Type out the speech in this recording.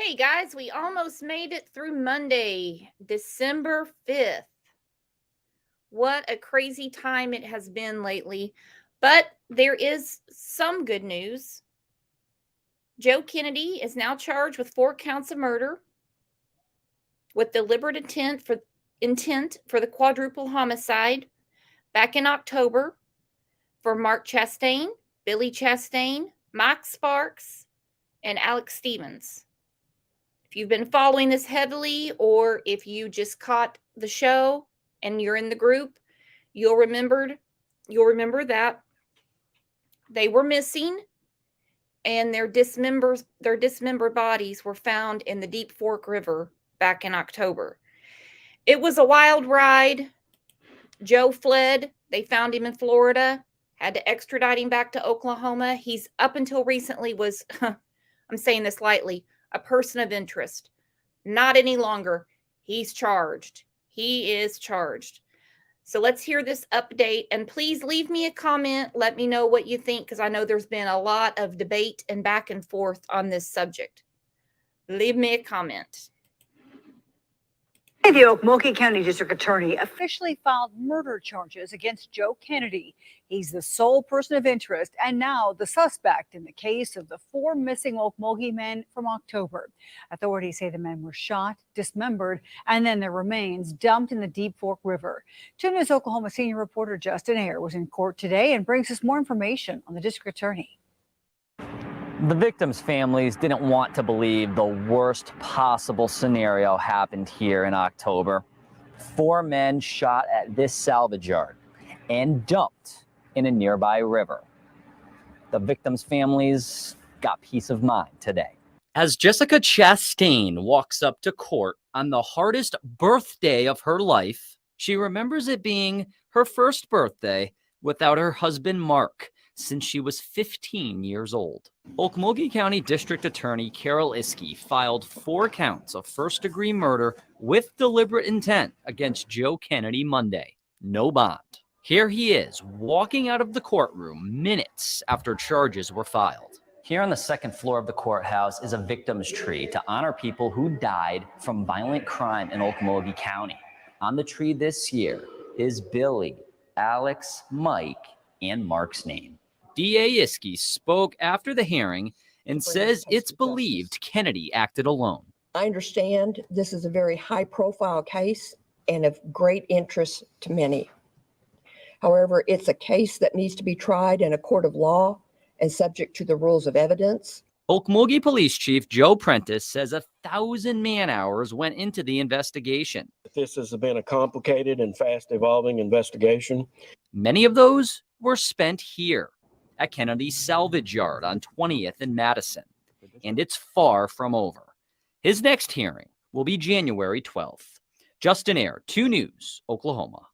Hey guys, we almost made it through Monday, December 5th. What a crazy time it has been lately. But there is some good news. Joe Kennedy is now charged with 4 counts of murder with deliberate intent for the quadruple homicide back in October for Mark Chastain, Billy Chastain, Mike Sparks, and Alex Stevens. If you've been following this heavily, or if you just caught the show and you're in the group, you'll remember that they were missing and their dismembered bodies were found in the Deep Fork River back in October. It was a wild ride. Joe fled. They found him in Florida, had to extradite him back to Oklahoma. He's up until recently was, I'm saying this lightly, a person of interest. Not any longer. He's charged. He is charged. So let's hear this update, and please leave me a comment. Let me know what you think, because I know there's been a lot of debate and back and forth on this subject. Leave me a comment. The Okmulgee County District Attorney officially filed murder charges against Joe Kennedy. He's the sole person of interest and now the suspect in the case of the 4 missing Okmulgee men from October. Authorities say the men were shot, dismembered, and then their remains dumped in the Deep Fork River. 2 News Oklahoma senior reporter Justin Ayer was in court today and brings us more information on the district attorney. The victims' families didn't want to believe the worst possible scenario happened here in October. 4 men shot at this salvage yard and dumped in a nearby river. The victims' families got peace of mind today. As Jessica Chastain walks up to court on the hardest birthday of her life, she remembers it being her first birthday without her husband, Mark, since she was 15 years old. Okmulgee County District Attorney Carol Iskey filed 4 counts of first-degree murder with deliberate intent against Joe Kennedy Monday. No bond. Here he is, walking out of the courtroom minutes after charges were filed. Here on the 2nd floor of the courthouse is a victims tree to honor people who died from violent crime in Okmulgee County. On the tree this year is Billy, Alex, Mike, and Mark's name. DA Iskey spoke after the hearing and says it's believed Kennedy acted alone. I understand this is a very high-profile case and of great interest to many. However, it's a case that needs to be tried in a court of law and subject to the rules of evidence. Okmulgee Police Chief Joe Prentice says 1,000 man-hours went into the investigation. This has been a complicated and fast-evolving investigation. Many of those were spent here at Kennedy's salvage yard on 20th and Madison, and it's far from over. His next hearing will be January 12th. Justin Ayer, 2 News, Oklahoma.